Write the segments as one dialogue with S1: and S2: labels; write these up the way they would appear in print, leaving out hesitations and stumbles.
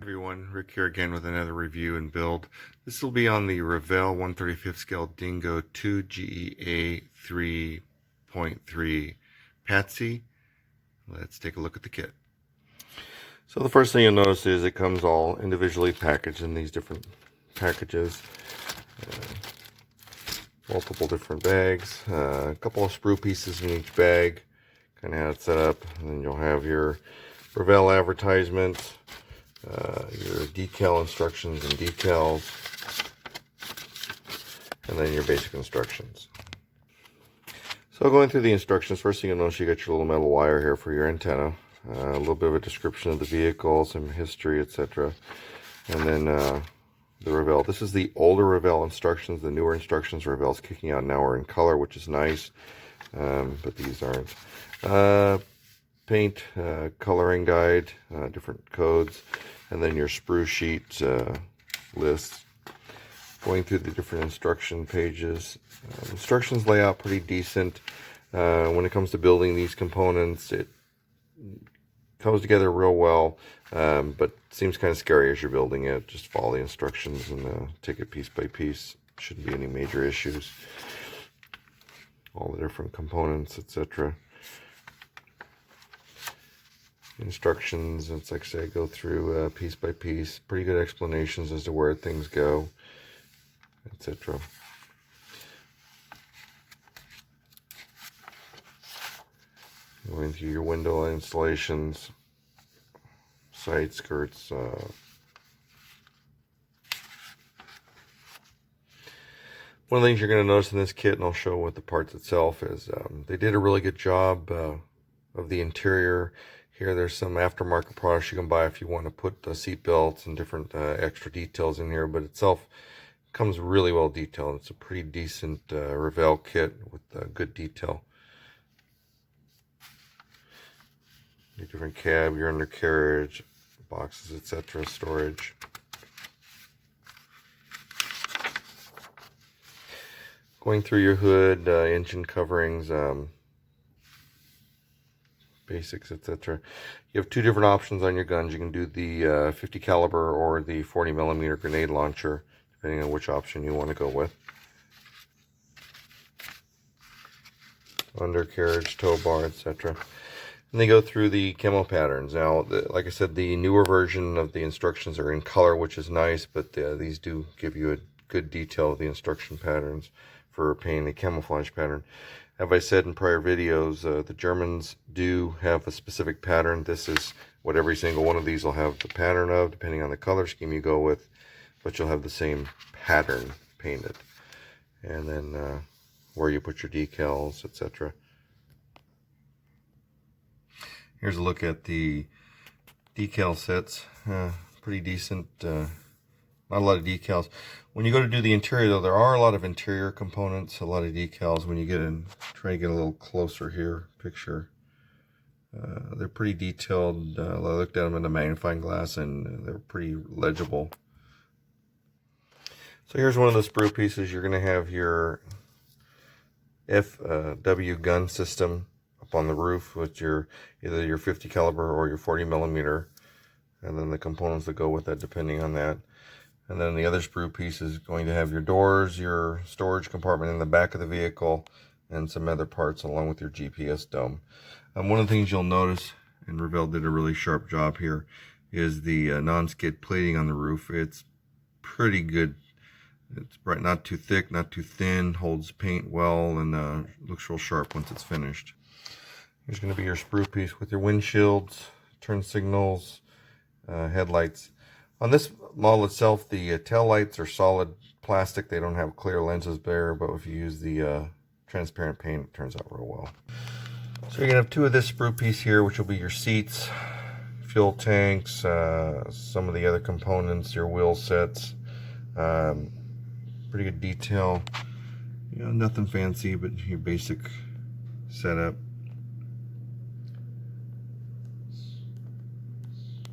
S1: Everyone, Rick here again with another review and build. This will be on the Revell 1/35 scale Dingo 2G A3.3 PatSi. Let's take a look at the kit. So the first thing you'll notice is it comes all individually packaged in these different packages. Multiple different bags, a couple of sprue pieces in each bag, kind of how it's set up. And then you'll have your Revell advertisement, your decal instructions and decals, and then your basic instructions. So going through the instructions, first thing you'll notice you got your little metal wire here for your antenna, a little bit of a description of the vehicle, some history, etc. And then the Revell. This is the older Revell instructions. The newer instructions Revell's kicking out now are in color, which is nice, but these aren't. Paint, coloring guide, different codes, and then your sprue sheet list. Going through the different instruction pages. Instructions lay out pretty decent. When it comes to building these components, it comes together real well, but seems kind of scary as you're building it. Just follow the instructions and take it piece by piece. Shouldn't be any major issues. All the different components, etc. Instructions, it's like I say, go through piece by piece. Pretty good explanations as to where things go, etc. Going through your window installations, side skirts. One of the things you're going to notice in this kit, and I'll show with the parts itself, is they did a really good job of the interior. Here there's some aftermarket products you can buy if you want to put seat belts and different extra details in here, but itself comes really well detailed. It's a pretty decent Revell kit with good detail. Your different cab, your undercarriage, boxes, etc., storage. Going through your hood, engine coverings, basics, etc. You have two different options on your guns. You can do the 50 caliber or the 40 millimeter grenade launcher, depending on which option you want to go with. Undercarriage, tow bar, etc. And they go through the camo patterns. Now, like I said, the newer version of the instructions are in color, which is nice, but these do give you a good detail of the instruction patterns for painting a camouflage pattern. As I said in prior videos, the Germans do have a specific pattern. This is what every single one of these will have the pattern of, depending on the color scheme you go with, but you'll have the same pattern painted. And then where you put your decals, etc. Here's a look at the decal sets. Pretty decent. Not a lot of decals. When you go to do the interior, though, there are a lot of interior components, a lot of decals. When you get in, try to get a little closer here, picture. They're pretty detailed. I looked at them in the magnifying glass, and they're pretty legible. So here's one of the sprue pieces. You're going to have your FW gun system up on the roof with your either your 50 caliber or your 40 millimeter, and then the components that go with that, depending on that. And then the other sprue piece is going to have your doors, your storage compartment in the back of the vehicle, and some other parts along with your GPS dome. One of the things you'll notice, and Revell did a really sharp job here, is the non-skid plating on the roof. It's pretty good. It's bright, not too thick, not too thin, holds paint well, and looks real sharp once it's finished. Here's going to be your sprue piece with your windshields, turn signals, headlights. On this model itself, the tail lights are solid plastic. They don't have clear lenses there, but if you use the transparent paint, it turns out real well. So you're going to have two of this sprue piece here, which will be your seats, fuel tanks, some of the other components, your wheel sets. Pretty good detail. You know, nothing fancy, but your basic setup.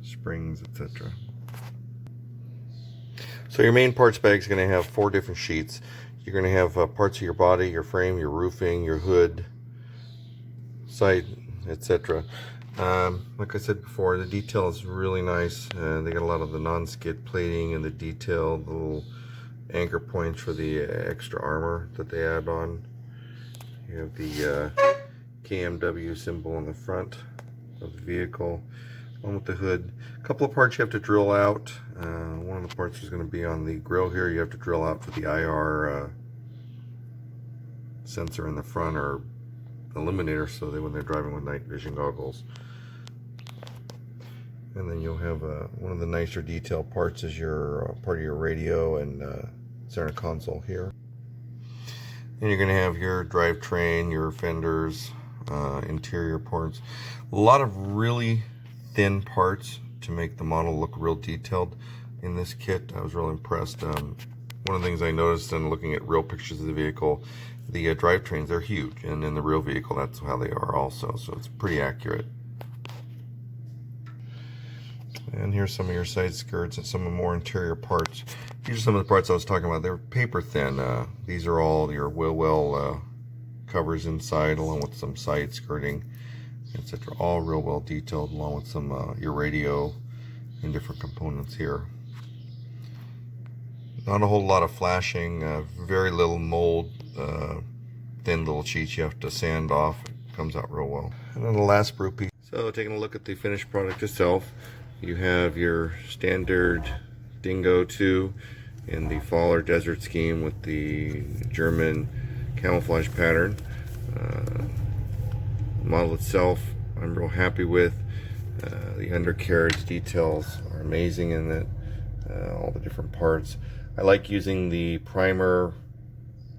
S1: Springs, etc. So your main parts bag is going to have 4 different sheets. You're going to have parts of your body, your frame, your roofing, your hood, sight, etc. Like I said before, the detail is really nice. They got a lot of the non-skid plating and the detail, the little anchor points for the extra armor that they add on. You have the KMW symbol on the front of the vehicle, along with the hood. A couple of parts you have to drill out. One of the parts is going to be on the grill here. You have to drill out for the IR sensor in the front, or illuminator, so that when they're driving with night vision goggles. And then you'll have one of the nicer detail parts is your part of your radio and center console here. And you're going to have your drivetrain, your fenders, interior parts. A lot of really thin parts to make the model look real detailed in this kit. I was real impressed. One of the things I noticed in looking at real pictures of the vehicle, the drivetrains are huge, and in the real vehicle that's how they are also, so it's pretty accurate. And here's some of your side skirts and some of the more interior parts. These are some of the parts I was talking about. They're paper thin. These are all your wheel well covers inside, along with some side skirting, etc. All real well detailed, along with some your radio and different components here. Not a whole lot of flashing, very little mold, thin little cheats you have to sand off. It comes out real well. And then the last sprue piece. So taking a look at the finished product itself, you have your standard Dingo 2 in the fall or desert scheme with the German camouflage pattern. The model itself I'm real happy with. The undercarriage details are amazing in it, all the different parts. I like using the primer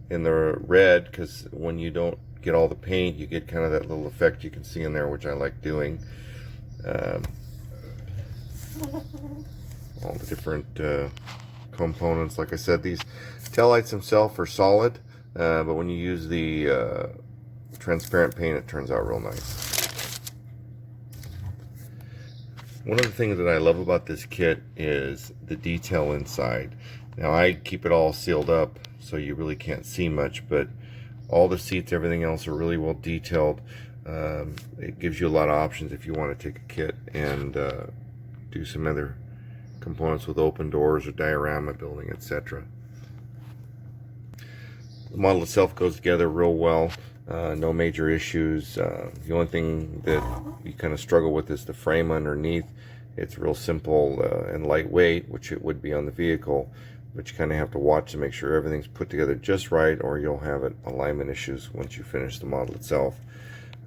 S1: in the red, because when you don't get all the paint, you get kind of that little effect you can see in there, which I like doing. All the different components. Like I said, these taillights themselves are solid, but when you use the transparent paint, it turns out real nice. One of the things that I love about this kit is the detail inside. Now I keep it all sealed up, so you really can't see much, but all the seats, everything else are really well detailed. It gives you a lot of options if you want to take a kit and do some other components with open doors or diorama building, etc. The model itself goes together real well. No major issues. The only thing that you kind of struggle with is the frame underneath. It's real simple and lightweight, which it would be on the vehicle, but you kind of have to watch to make sure everything's put together just right, or you'll have alignment issues once you finish the model itself.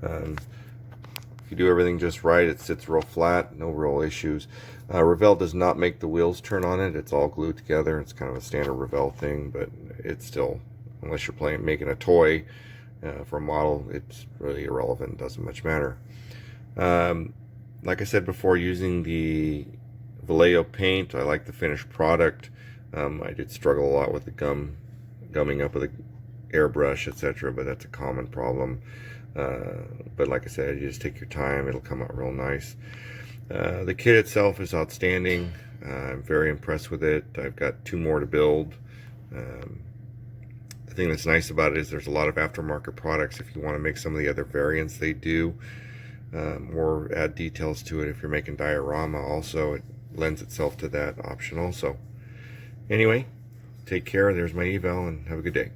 S1: If you do everything just right, it sits real flat, no real issues. Revell does not make the wheels turn on it. It's all glued together. It's kind of a standard Revell thing, but it's still, unless you're making a toy for a model, it's really irrelevant. It doesn't much matter. Like I said before, using the Vallejo paint, I like the finished product. I did struggle a lot with the gumming up with the airbrush, etc., but that's a common problem. But like I said, you just take your time, it'll come out real nice. The kit itself is outstanding. I'm very impressed with it. I've got 2 more to build. The thing that's nice about it is there's a lot of aftermarket products if you want to make some of the other variants they do, or add details to it. If you're making diorama also, it lends itself to that option also. Anyway, take care. There's my eval, and have a good day.